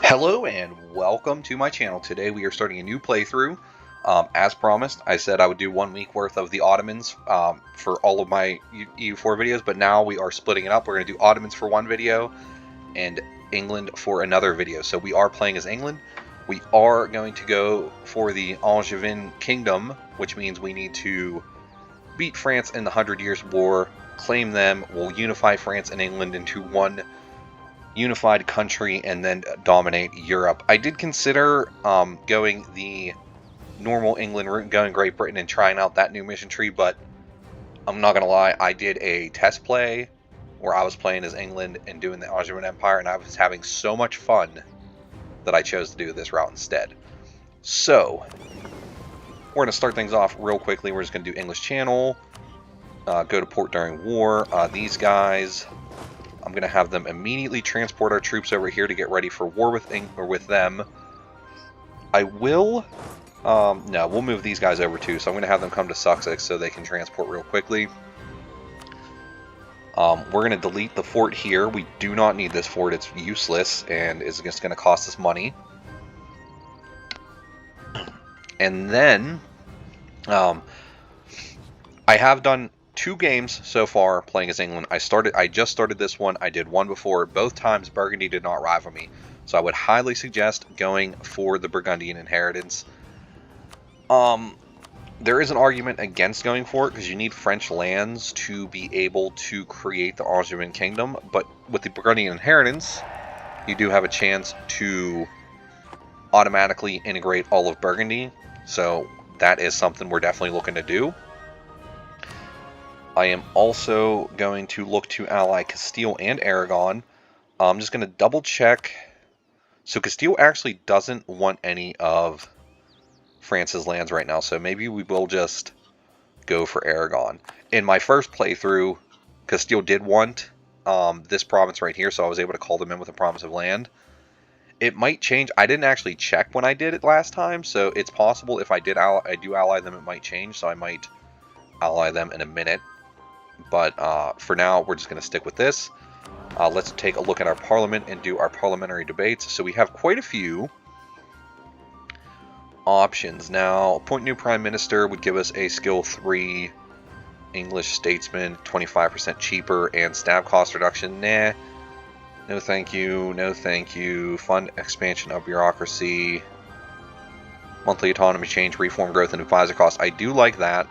Hello and welcome to my channel. Today we are starting a new playthrough. As promised, I said I would do 1 week worth of the Ottomans for all of my EU4 videos, but now we are splitting it up. We're going to do Ottomans for one video and England for another video. So we are playing as England. We are going to go for the Angevin Kingdom, which means we need to beat France in the 100 Years' War, claim them, we'll unify France and England into one unified country, and then dominate Europe. I did consider going the normal England route, going Great Britain and trying out that new mission tree, but I'm not gonna lie, I did a test play where I was playing as England and doing the Ottoman Empire, and I was having so much fun that I chose to do this route instead. So we're gonna start things off real quickly. We're just gonna do English Channel, go to port during war. These guys, I'm going to have them immediately transport our troops over here to get ready for war with them. I will... no, we'll move these guys over too, so I'm going to have them come to Sussex so they can transport real quickly. We're going to delete the fort here. We do not need this fort. It's useless and is just going to cost us money. And then... I have done 2 games so far playing as England. I just started this one. I did one before. Both times Burgundy did not rival me. So I would highly suggest going for the Burgundian inheritance. There is an argument against going for it because you need French lands to be able to create the Angevin Kingdom. But with the Burgundian inheritance, you do have a chance to automatically integrate all of Burgundy. So that is something we're definitely looking to do. I am also going to look to ally Castile and Aragon. I'm just going to double check. So Castile actually doesn't want any of France's lands right now, so maybe we will just go for Aragon. In my first playthrough, Castile did want this province right here, so I was able to call them in with a promise of land. It might change. I didn't actually check when I did it last time, so it's possible if I do ally them, it might change, so I might ally them in a minute. But for now, we're just going to stick with this. Let's take a look at our parliament and do our parliamentary debates. So we have quite a few options. Now, appoint new prime minister would give us a skill 3 English statesman, 25% cheaper, and staff cost reduction. Nah, no thank you, no thank you. Fund expansion of bureaucracy, monthly autonomy change, reform growth, and advisor costs. I do like that.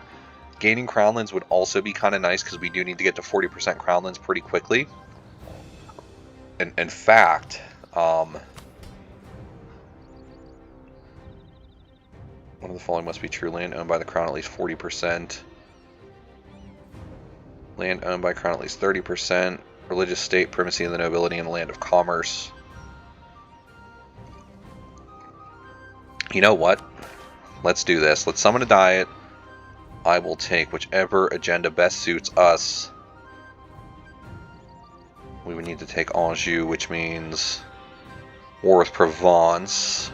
Gaining crownlands would also be kind of nice because we do need to get to 40% crownlands pretty quickly. And in fact, one of the following must be true: land owned by the crown at least 40%, land owned by crown at least 30%, religious state primacy of the nobility in the land of commerce. You know what? Let's do this. Let's summon a diet. I will take whichever agenda best suits us. We would need to take Anjou, which means war with Provence.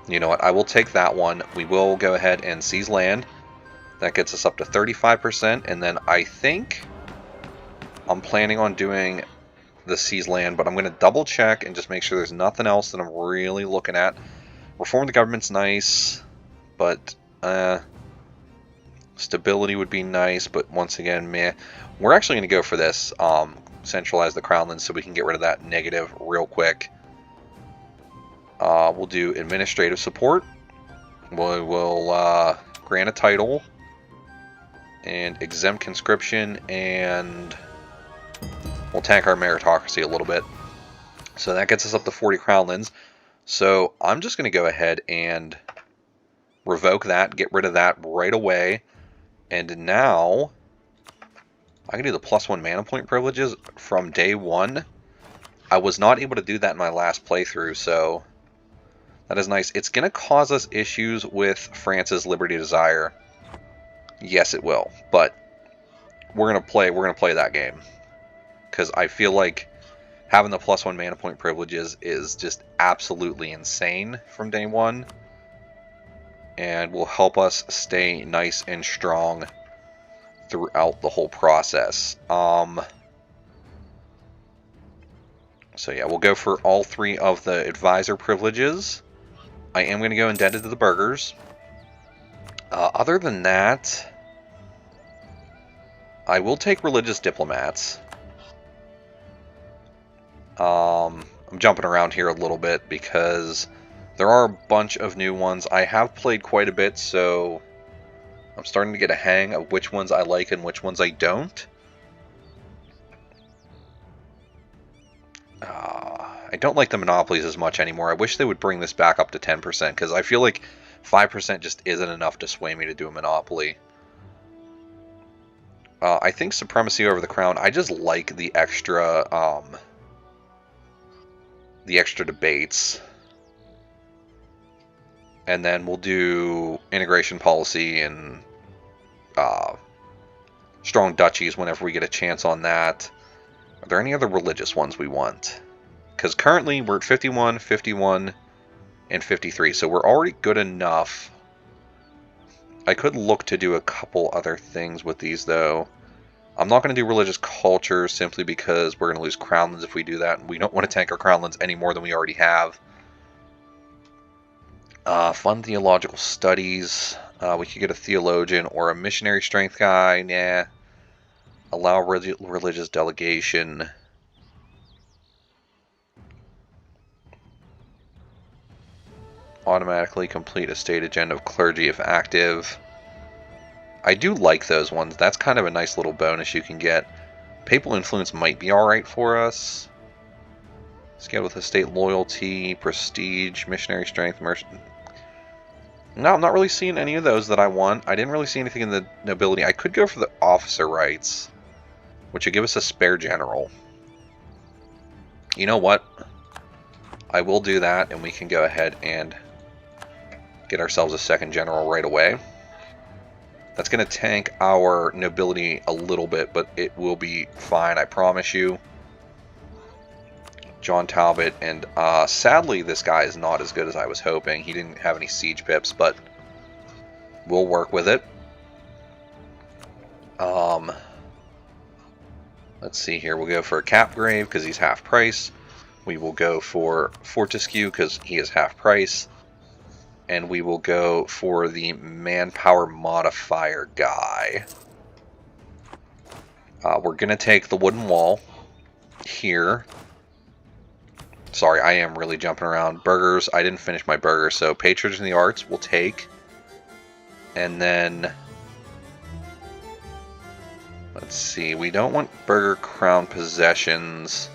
You know what? I will take that one. We will go ahead and seize land. That gets us up to 35%, and then I think I'm planning on doing the seize land, but I'm going to double check and just make sure there's nothing else that I'm really looking at. Reform the government's nice, but stability would be nice, but once again, meh. We're actually going to go for this, centralize the crownlands so we can get rid of that negative real quick. We'll do administrative support. We'll grant a title, and exempt conscription, and we'll tank our meritocracy a little bit. So that gets us up to 40 crownlands. So I'm just going to go ahead and revoke that, get rid of that right away. And now I can do the +1 mana point privileges from day 1. I was not able to do that in my last playthrough, so that is nice. It's going to cause us issues with France's Liberty Desire. Yes, it will, but we're going to play that game because I feel like having the +1 mana point privileges is just absolutely insane from day 1. And will help us stay nice and strong throughout the whole process. So yeah, we'll go for all 3 of the advisor privileges. I am going to go indebted to the burghers. Other than that, I will take religious diplomats. I'm jumping around here a little bit because there are a bunch of new ones. I have played quite a bit, so I'm starting to get a hang of which ones I like and which ones I don't. I don't like the monopolies as much anymore. I wish they would bring this back up to 10% because I feel like 5% just isn't enough to sway me to do a monopoly. I think supremacy over the crown. I just like the extra debates. And then we'll do integration policy and strong duchies whenever we get a chance on that. Are there any other religious ones we want? Because currently we're at 51, 51, and 53, so we're already good enough. I could look to do a couple other things with these, though. I'm not going to do religious culture simply because we're going to lose crownlands if we do that, and we don't want to tank our crownlands any more than we already have. Fund theological studies. We could get a theologian or a missionary strength guy. Nah. Allow religious delegation. Automatically complete a state agenda of clergy if active. I do like those ones. That's kind of a nice little bonus you can get. Papal influence might be alright for us. Scale with estate loyalty, prestige, missionary strength, merchant. No, I'm not really seeing any of those that I want. I didn't really see anything in the nobility. I could go for the officer rights, which would give us a spare general. You know what? I will do that, and we can go ahead and get ourselves a second general right away. That's going to tank our nobility a little bit, but it will be fine, I promise you. John Talbot, and sadly this guy is not as good as I was hoping. He didn't have any siege pips, but we'll work with it. Let's see here. We'll go for a Capgrave because he's half price. We will go for Fortescue because he is half price. And we will go for the manpower modifier guy. We're going to take the wooden wall here. Sorry, I am really jumping around. Burghers, I didn't finish my burger, so patronage in the arts we'll take. And then, let's see, we don't want burger crown possessions.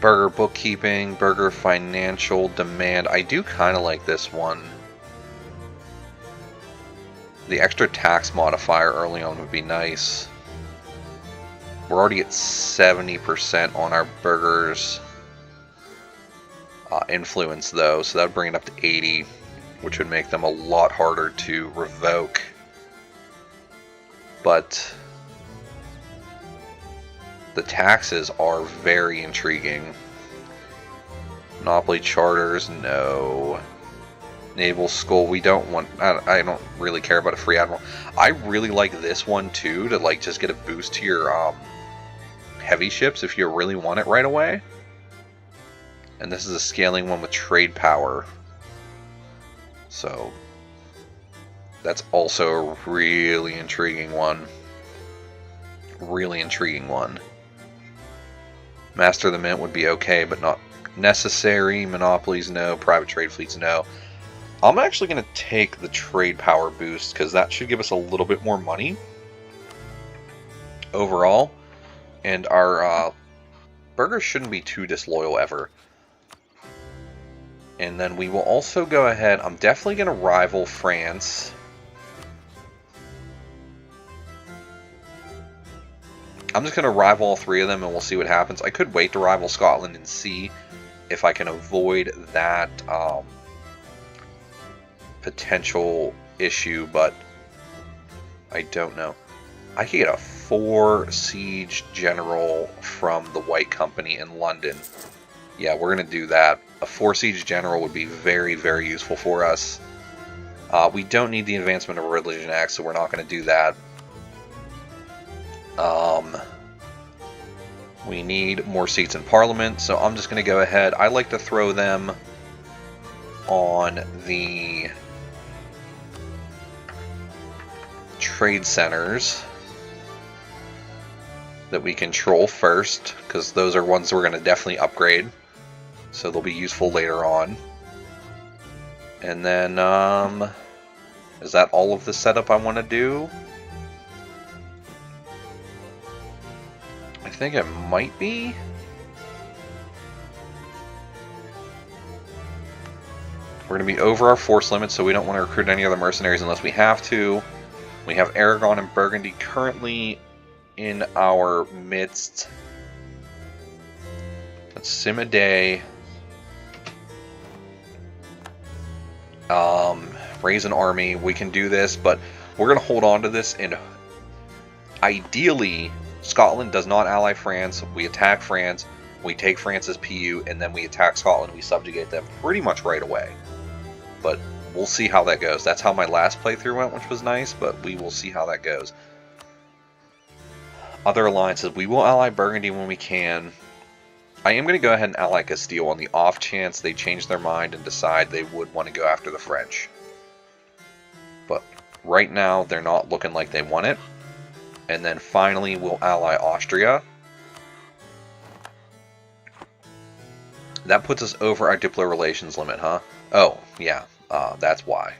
Burger bookkeeping, burger financial demand. I do kind of like this one. The extra tax modifier early on would be nice. We're already at 70% on our burgers influence though, so that would bring it up to 80, which would make them a lot harder to revoke. But the taxes are very intriguing. Monopoly charters, no. Naval School, we don't want. I don't really care about a free admiral. I really like this one too, to like just get a boost to your heavy ships if you really want it right away. And this is a scaling one with trade power. So that's also a really intriguing one. Really intriguing one. Master of the Mint would be okay, but not necessary. Monopolies, no. Private trade fleets, no. I'm actually going to take the trade power boost because that should give us a little bit more money overall. And our burgers shouldn't be too disloyal ever. And then we will also go ahead. I'm definitely going to rival France. I'm just going to rival all 3 of them and we'll see what happens. I could wait to rival Scotland and see if I can avoid that potential issue, but I don't know. I could get a 4 siege general from the White Company in London. Yeah, we're going to do that. A 4 siege general would be very, very useful for us. We don't need the advancement of Religion Act, so we're not going to do that. We need more seats in Parliament, so I'm just going to go ahead. I like to throw them on the trade centers that we control first, because those are ones we're going to definitely upgrade, so they'll be useful later on. And then, is that all of the setup I want to do? I think it might be. We're going to be over our force limit, so we don't want to recruit any other mercenaries unless we have to. We have Aragon and Burgundy currently in our midst. Let's sim a day. Raise an army. We can do this, but we're going to hold on to this, and ideally Scotland does not ally France. We attack France, we take France's PU, and then we attack Scotland. We subjugate them pretty much right away. But we'll see how that goes. That's how my last playthrough went, which was nice, but we will see how that goes. Other alliances. We will ally Burgundy when we can. I am going to go ahead and ally Castile on the off chance they change their mind and decide they would want to go after the French. But right now, they're not looking like they want it. And then finally, we'll ally Austria. That puts us over our Diplo relations limit, huh? Oh, yeah, that's why.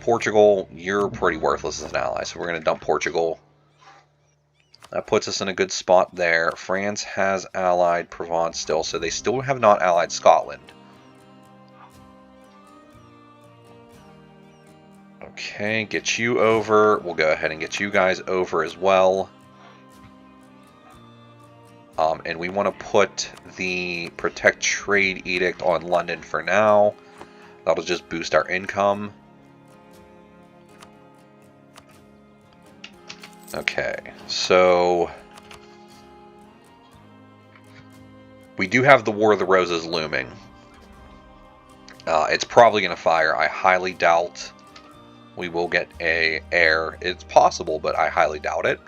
Portugal, you're pretty worthless as an ally, so we're going to dump Portugal. That puts us in a good spot there. France has allied Provence still, so they still have not allied Scotland. Okay, get you over. We'll go ahead and get you guys over as well. And we want to put the Protect Trade Edict on London for now. That'll just boost our income. Okay, so we do have the War of the Roses looming. It's probably going to fire. I highly doubt we will get a heir. It's possible, but I highly doubt it.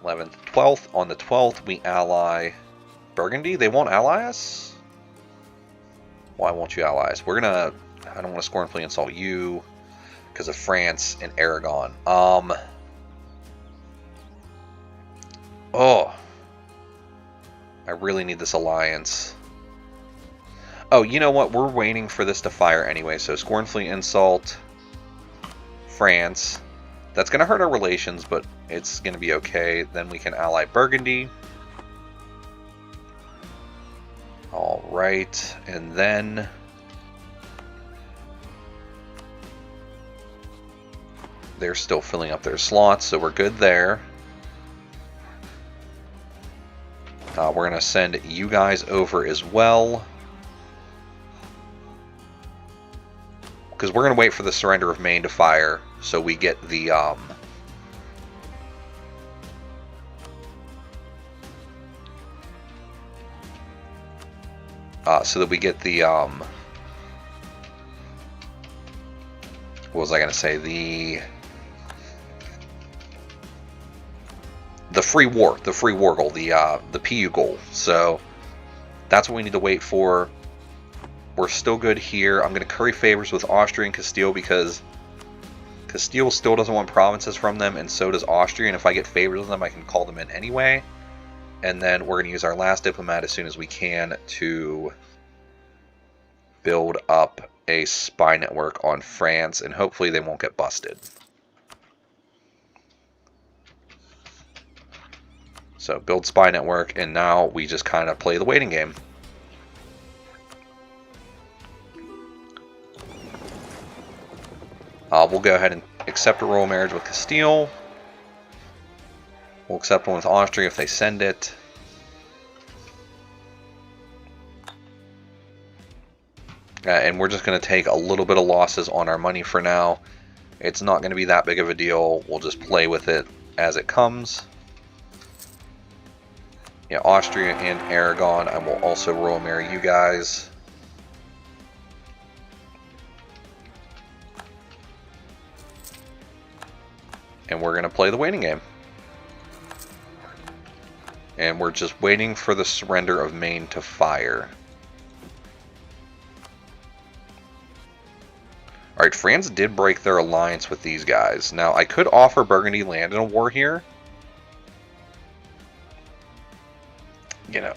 11th, 12th. On the 12th, we ally Burgundy. They won't ally us? Why won't you ally us? We're going to... I don't want to scornfully insult you because of France and Aragon. Oh. I really need this alliance. Oh, you know what? We're waiting for this to fire anyway, so scornfully insult France. That's going to hurt our relations, but it's going to be okay. Then we can ally Burgundy. Alright, and then... they're still filling up their slots, so we're good there. We're going to send you guys over as well. Because we're going to wait for the surrender of Maine to fire, so we get the... so that we get the... what was I going to say? The free war goal, the PU goal. So that's what we need to wait for. We're still good here. I'm going to curry favors with Austria and Castile because Castile still doesn't want provinces from them, and so does Austria. And if I get favors with them, I can call them in anyway. And then we're going to use our last diplomat as soon as we can to build up a spy network on France, and hopefully they won't get busted. So build spy network, and now we just kind of play the waiting game. We'll go ahead and accept a royal marriage with Castile. We'll accept one with Austria if they send it. And we're just going to take a little bit of losses on our money for now. It's not going to be that big of a deal. We'll just play with it as it comes. Yeah, Austria and Aragon. I will also royal marry you guys. And we're going to play the waiting game. And we're just waiting for the surrender of Maine to fire. Alright, France did break their alliance with these guys. Now, I could offer Burgundy land in a war here. You know,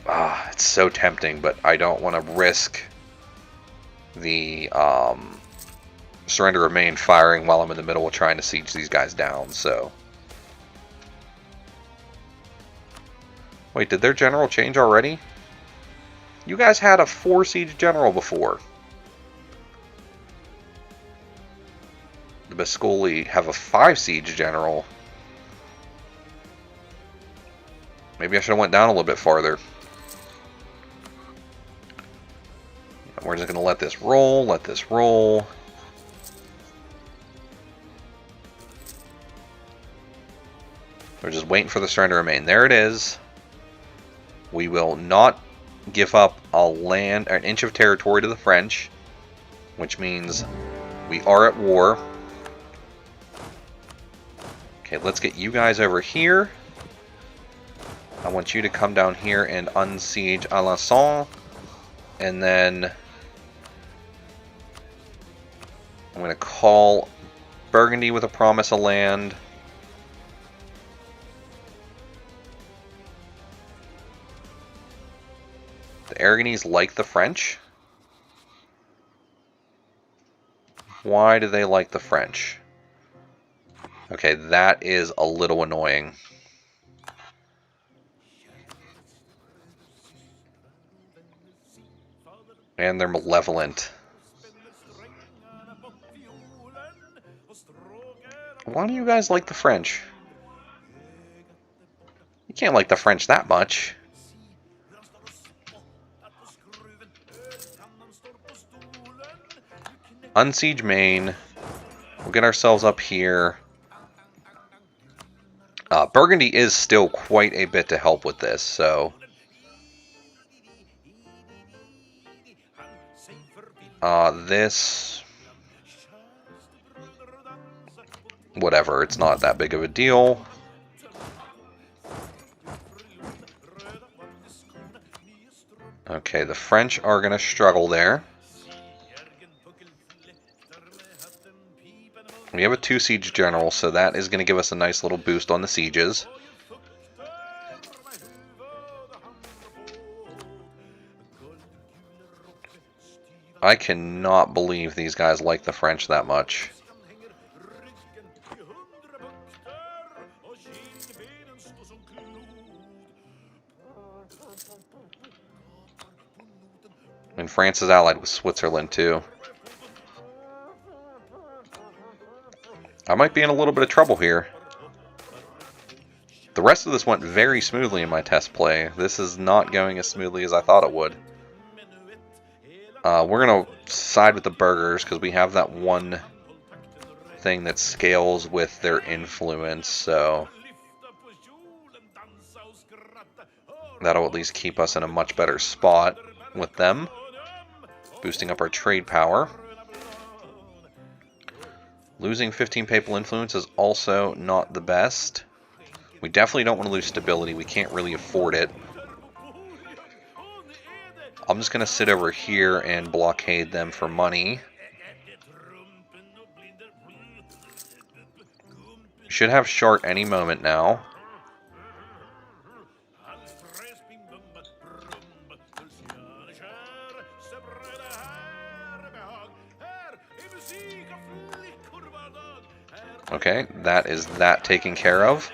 it's so tempting, but I don't want to risk the surrender of Maine firing while I'm in the middle of trying to siege these guys down, so... Wait, did their general change already? You guys had a 4 siege general before. The Biscoli have a 5 siege general. Maybe I should have went down a little bit farther. We're just going to let this roll, let this roll. We're just waiting for the surrender of Maine. There it is. We will not give up an inch of territory to the French, which means we are at war. Okay, let's get you guys over here. I want you to come down here and unsiege Alençon, and then I'm going to call Burgundy with a promise of land. The Aragonese like the French. Why do they like the French? Okay, that is a little annoying. And they're malevolent. Why do you guys like the French? You can't like the French that much. Unsiege Maine. We'll get ourselves up here. Burgundy is still quite a bit to help with this, so... this... whatever, it's not that big of a deal. Okay, the French are going to struggle there. We have a 2 siege general, so that is going to give us a nice little boost on the sieges. I cannot believe these guys like the French that much. And France is allied with Switzerland too. I might be in a little bit of trouble here. The rest of this went very smoothly in my test play. This is not going as smoothly as I thought it would. We're going to side with the burghers because we have that one thing that scales with their influence, so that'll at least keep us in a much better spot with them, boosting up our trade power. Losing 15 papal influence is also not the best. We definitely don't want to lose stability. We can't really afford it. I'm just going to sit over here and blockade them for money. Should have Chart any moment now. Okay, that is that taken care of.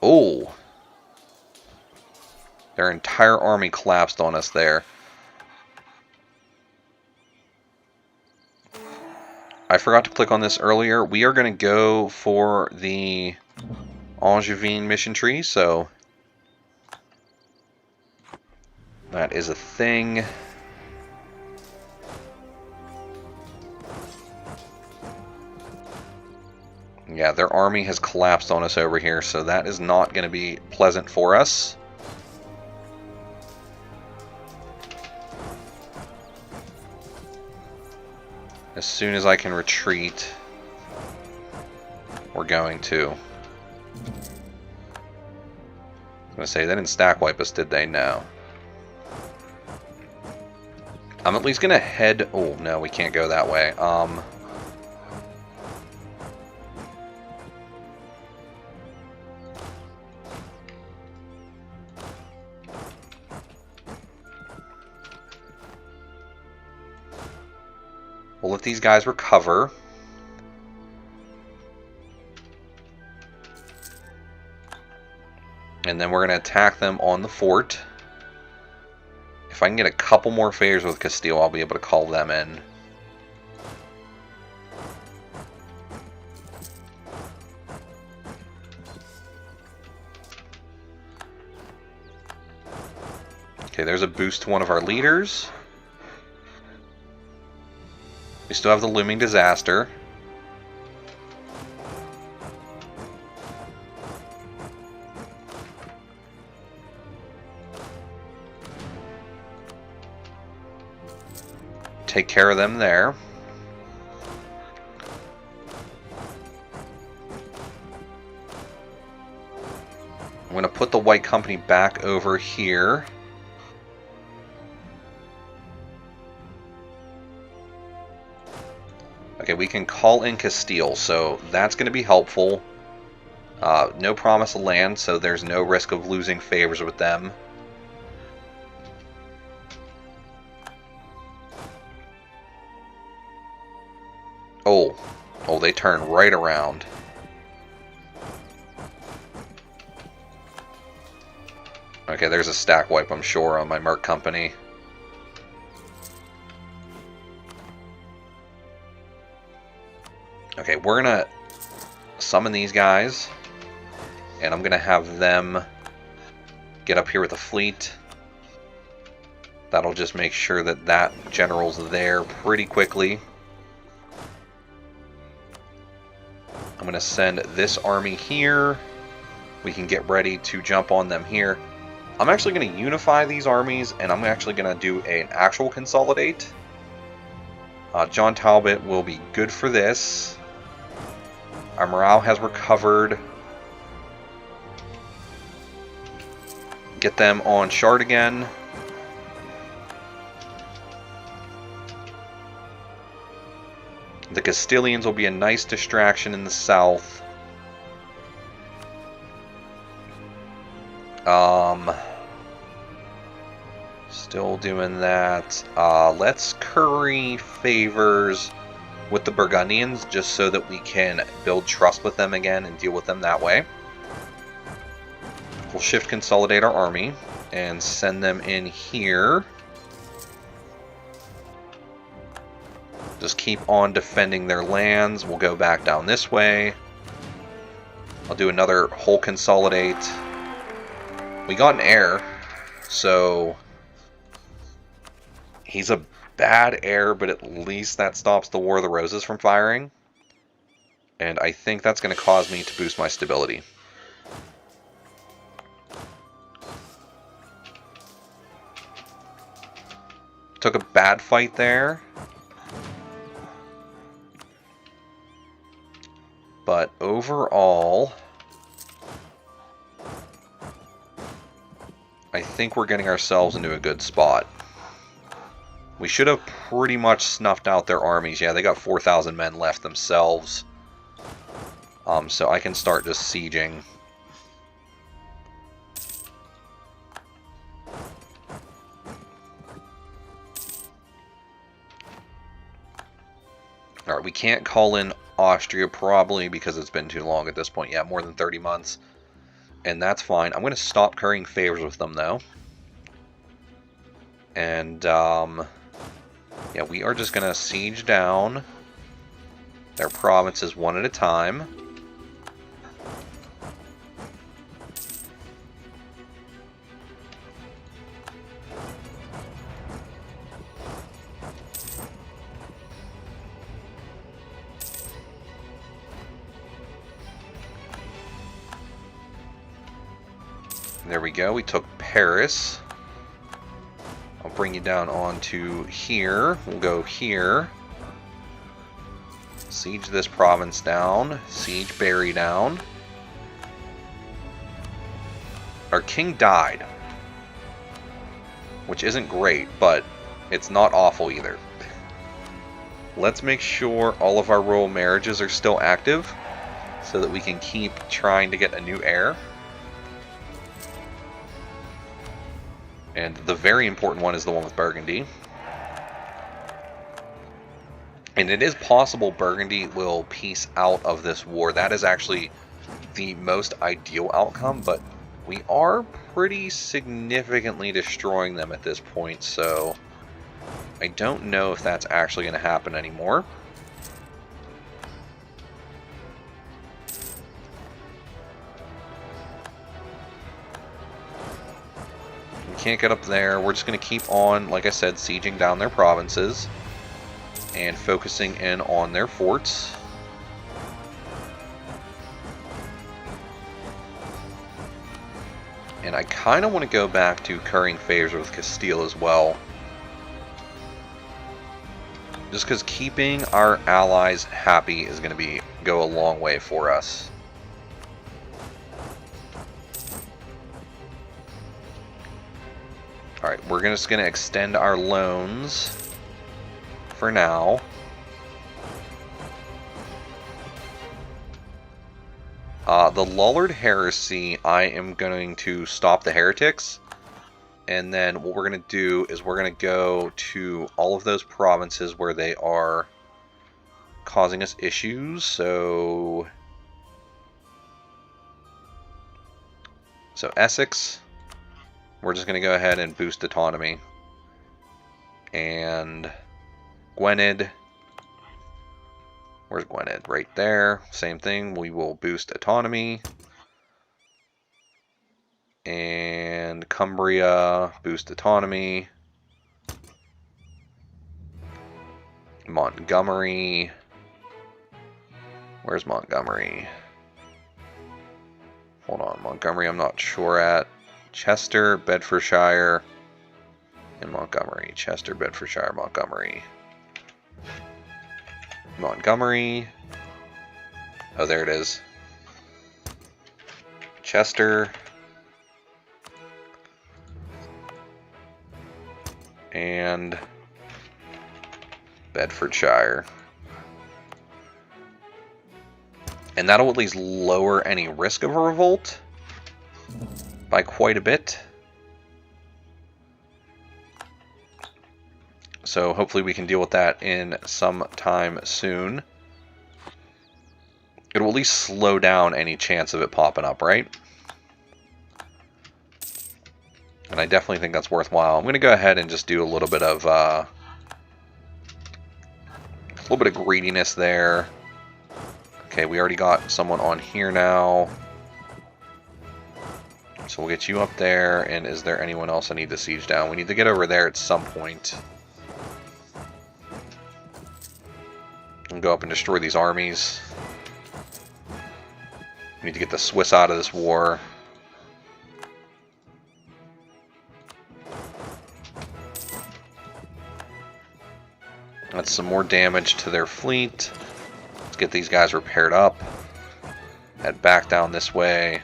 Oh! Their entire army collapsed on us there. I forgot to click on this earlier. We are going to go for the Angevin mission tree, so that is a thing. Yeah, their army has collapsed on us over here, so that is not going to be pleasant for us. As soon as I can retreat, we're going to. I was going to say, they didn't stack wipe us, did they? No. I'm at least going to head... Oh, no, we can't go that way. We'll let these guys recover. And then we're going to attack them on the fort. If I can get a couple more favors with Castile, I'll be able to call them in. Okay, there's a boost to one of our leaders. We still have the looming disaster. Take care of them there. I'm going to put the White Company back over here. Okay, we can call in Castile, so that's going to be helpful. No promise of land, so there's no risk of losing favors with them. Oh, they turn right around. Okay, there's a stack wipe, I'm sure, on my Merc Company. Okay, we're gonna summon these guys, and I'm gonna have them get up here with the fleet. That'll just make sure that that general's there pretty quickly. I'm going to send this army here. We can get ready to jump on them here. I'm actually going to unify these armies, and I'm actually going to do an actual consolidate. John Talbot will be good for this. Our morale has recovered. Get them on Shard again. The Castilians will be a nice distraction in the south. Still doing that. Let's curry favors with the Burgundians just so that we can build trust with them again and deal with them that way. We'll shift consolidate our army and send them in here. Just keep on defending their lands. We'll go back down this way. I'll do another whole consolidate. We got an heir, so he's a bad heir, but at least that stops the War of the Roses from firing. And I think that's going to cause me to boost my stability. Took a bad fight there. But overall, I think we're getting ourselves into a good spot. We should have pretty much snuffed out their armies. Yeah, they got 4,000 men left themselves. So I can start just sieging. Alright, we can't call in Austria probably because it's been too long at this point. Yeah, more than 30 months. And that's fine. I'm going to stop currying favors with them though. And yeah, we are just going to siege down their provinces one at a time. There we go, we took Paris. I'll bring you down onto here. We'll go here. Siege this province down. Siege Barry down. Our king died, which isn't great, but it's not awful either. Let's make sure all of our royal marriages are still active so that we can keep trying to get a new heir. And the very important one is the one with Burgundy. And it is possible Burgundy will peace out of this war. That is actually the most ideal outcome, but we are pretty significantly destroying them at this point, so I don't know if that's actually going to happen anymore. We can't get up there. We're just going to keep on, like I said, sieging down their provinces and focusing in on their forts. And I kind of want to go back to currying favors with Castile as well. Just because keeping our allies happy is going to go a long way for us. Alright, we're just going to extend our loans for now. The Lullard Heresy, I am going to stop the heretics. And then what we're going to do is we're going to go to all of those provinces where they are causing us issues. So Essex, we're just going to go ahead and boost autonomy. And Gwynedd, where's Gwynedd? Right there. Same thing. We will boost autonomy. And Cumbria, boost autonomy. Montgomery. Where's Montgomery? Hold on. Montgomery, I'm not sure at. Chester, Bedfordshire, and Montgomery. Chester, Bedfordshire, Montgomery. Montgomery. Oh, there it is. Chester. And Bedfordshire. And that'll at least lower any risk of a revolt by quite a bit. So hopefully we can deal with that in some time soon. It'll at least slow down any chance of it popping up, right? And I definitely think that's worthwhile. I'm going to go ahead and just do a little bit of greediness there. Okay, we already got someone on here now. So we'll get you up there. And is there anyone else I need to siege down? We need to get over there at some point. And go up and destroy these armies. We need to get the Swiss out of this war. That's some more damage to their fleet. Let's get these guys repaired up. Head back down this way.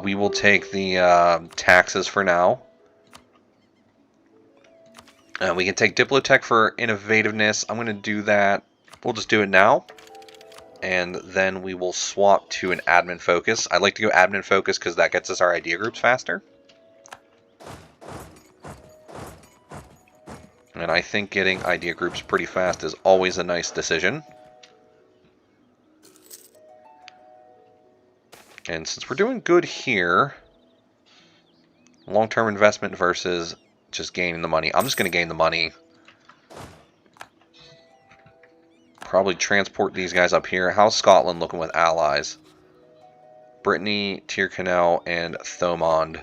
We will take the taxes for now. We can take Diplotech for innovativeness. I'm going to do that. We'll just do it now. And then we will swap to an admin focus. I like to go admin focus because that gets us our idea groups faster. And I think getting idea groups pretty fast is always a nice decision. And since we're doing good here, long-term investment versus just gaining the money. I'm just going to gain the money. Probably transport these guys up here. How's Scotland looking with allies? Brittany, Tyrconnell, and Thomond.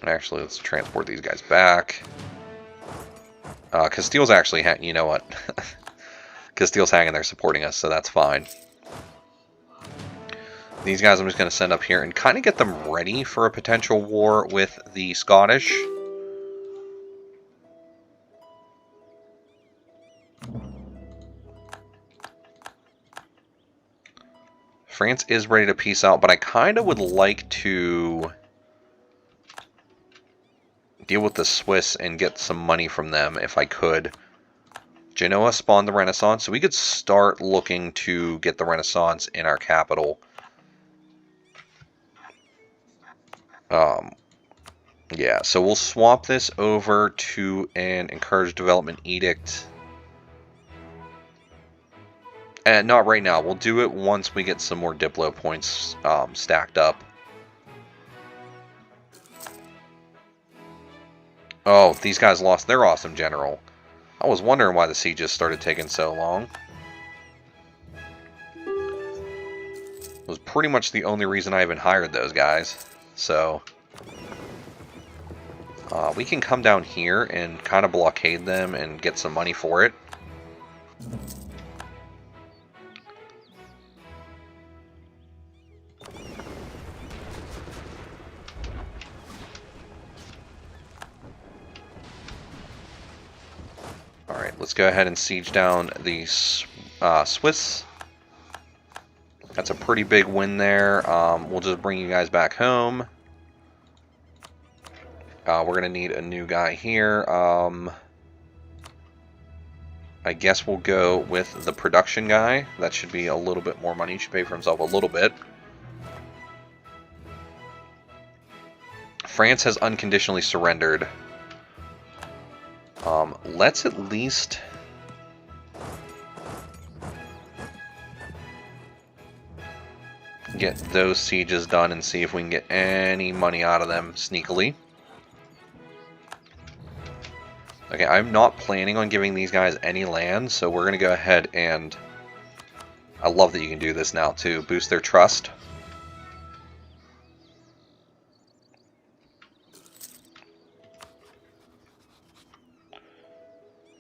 Actually, let's transport these guys back. Castile's actually, you know what? Castile's hanging there supporting us, so that's fine. These guys I'm just going to send up here and kind of get them ready for a potential war with the Scottish. France is ready to peace out, but I kind of would like to deal with the Swiss and get some money from them if I could. Genoa spawned the Renaissance, so we could start looking to get the Renaissance in our capital. Yeah, so we'll swap this over to an Encourage Development Edict. And not right now. We'll do it once we get some more Diplo points stacked up. Oh, these guys lost their awesome general. I was wondering why the sieges started taking so long. It was pretty much the only reason I even hired those guys. So we can come down here and kind of blockade them and get some money for it. Alright, let's go ahead and siege down the Swiss. That's a pretty big win there. We'll just bring you guys back home. We're going to need a new guy here. I guess we'll go with the production guy. That should be a little bit more money. He should pay for himself a little bit. France has unconditionally surrendered. Let's at least get those sieges done and see if we can get any money out of them sneakily. Okay, I'm not planning on giving these guys any land, so we're going to go ahead and... I love that you can do this now too. Boost their trust.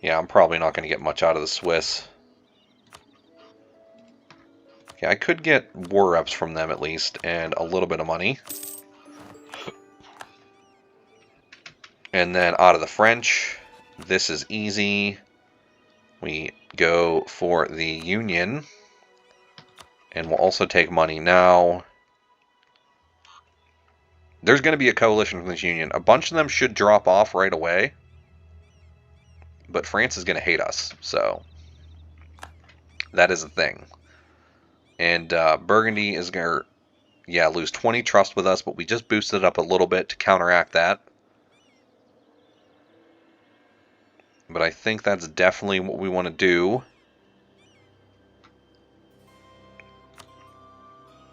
Yeah, I'm probably not going to get much out of the Swiss. Okay, I could get war reps from them at least, and a little bit of money. And then out of the French, this is easy. We go for the Union, and we'll also take money now. There's going to be a coalition from this Union. A bunch of them should drop off right away. But France is going to hate us, so that is a thing. And Burgundy is going to, lose 20 trust with us, but we just boosted it up a little bit to counteract that. But I think that's definitely what we want to do.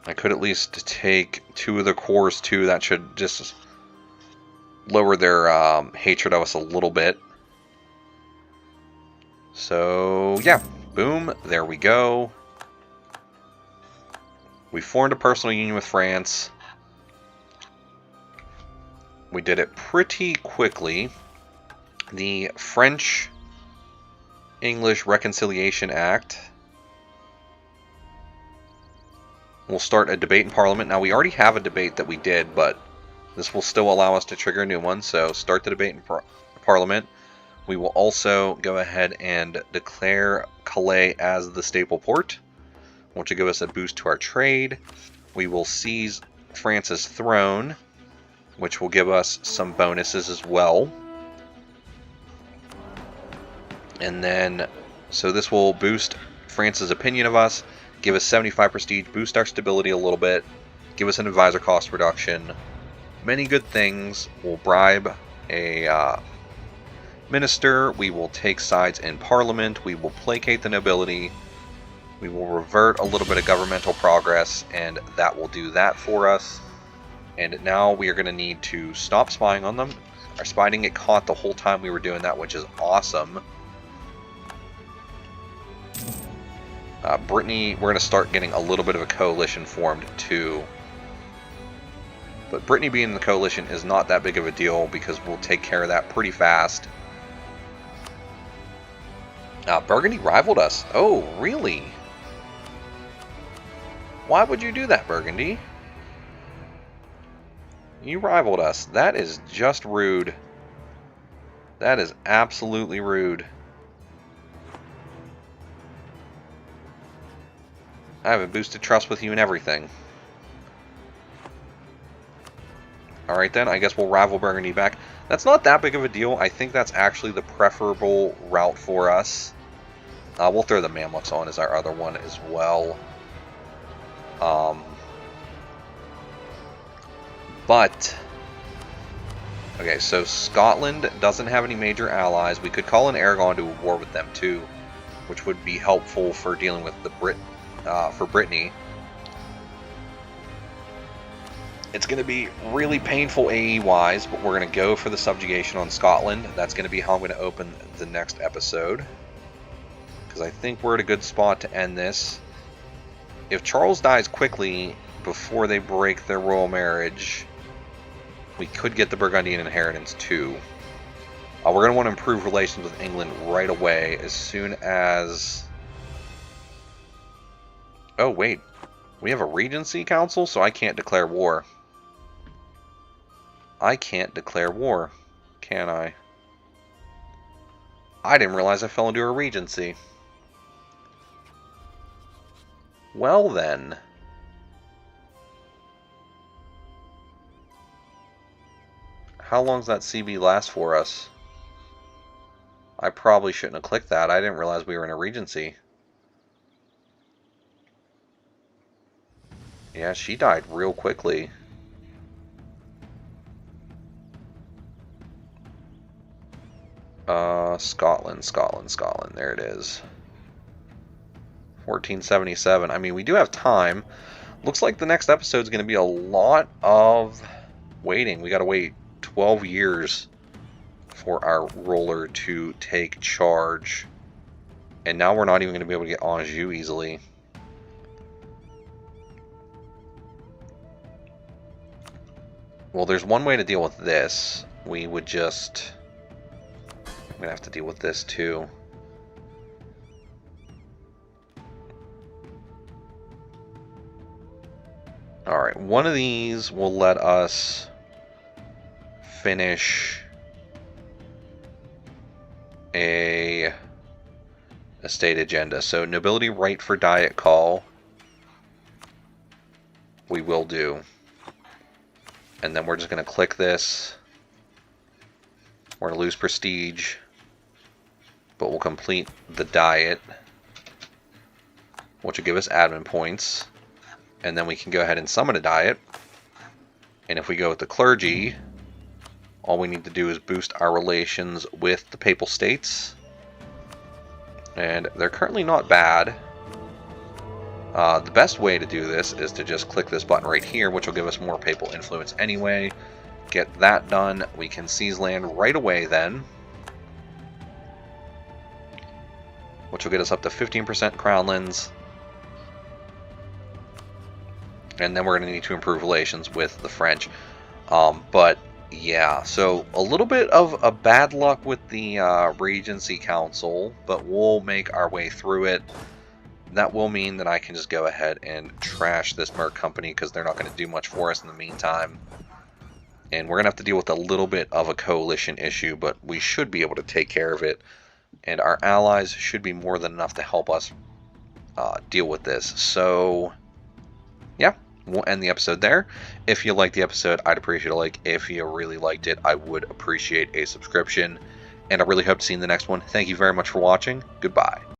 I could at least take 2 of the cores too. That should just lower their hatred of us a little bit. So, yeah, boom, there we go. We formed a personal union with France. We did it pretty quickly. The French-English Reconciliation Act will start a debate in Parliament. Now, we already have a debate that we did, but this will still allow us to trigger a new one. So, start the debate in Parliament. We will also go ahead and declare Calais as the staple port, which will give us a boost to our trade. We will seize France's throne, which will give us some bonuses as well. And then, so this will boost France's opinion of us, give us 75 prestige, boost our stability a little bit, give us an advisor cost reduction. Many good things. We'll bribe a minister, we will take sides in Parliament, we will placate the nobility, we will revert a little bit of governmental progress, and that will do that for us. And now we are going to need to stop spying on them. Our spy didn't get caught the whole time we were doing that, which is awesome. Brittany, we're going to start getting a little bit of a coalition formed too. But Brittany being in the coalition is not that big of a deal because we'll take care of that pretty fast. Burgundy rivaled us. Oh, really? Why would you do that, Burgundy? You rivaled us. That is just rude. That is absolutely rude. I have a boosted trust with you and everything. Alright then, I guess we'll rival Burgundy back. That's not that big of a deal. I think that's actually the preferable route for us. We'll throw the Mamluks on as our other one as well. But, okay, so Scotland doesn't have any major allies. We could call in Aragon to war with them too, which would be helpful for dealing with the for Brittany. It's going to be really painful AE-wise, but we're going to go for the subjugation on Scotland. That's going to be how I'm going to open the next episode, because I think we're at a good spot to end this. If Charles dies quickly before they break their royal marriage, we could get the Burgundian inheritance too. We're going to want to improve relations with England right away as soon as... Oh, wait. We have a Regency Council, so I can't declare war. I can't declare war, can I? I didn't realize I fell into a Regency. Well then. How long does that CB last for us? I probably shouldn't have clicked that. I didn't realize we were in a Regency. Yeah, she died real quickly. Scotland. There it is. 1477. I mean, we do have time. Looks like the next episode is going to be a lot of waiting. We got to wait 12 years for our ruler to take charge. And now we're not even going to be able to get Anjou easily. Well, there's one way to deal with this. We would just... I'm going to have to deal with this too. Alright, one of these will let us finish a state agenda. So, nobility right for diet call, we will do. And then we're just going to click this. We're going to lose prestige, but we'll complete the diet, which will give us admin points. And then we can go ahead and summon a diet. And if we go with the clergy, all we need to do is boost our relations with the Papal States. And they're currently not bad. The best way to do this is to just click this button right here, which will give us more papal influence anyway. Get that done. We can seize land right away then, which will get us up to 15% crownlands. And then we're going to need to improve relations with the French. But yeah, so a little bit of a bad luck with the Regency Council, but we'll make our way through it. That will mean that I can just go ahead and trash this Merc Company because they're not going to do much for us in the meantime. And we're going to have to deal with a little bit of a coalition issue, but we should be able to take care of it. And our allies should be more than enough to help us deal with this. So, yeah, we'll end the episode there. If you liked the episode, I'd appreciate a like. If you really liked it, I would appreciate a subscription. And I really hope to see you in the next one. Thank you very much for watching. Goodbye.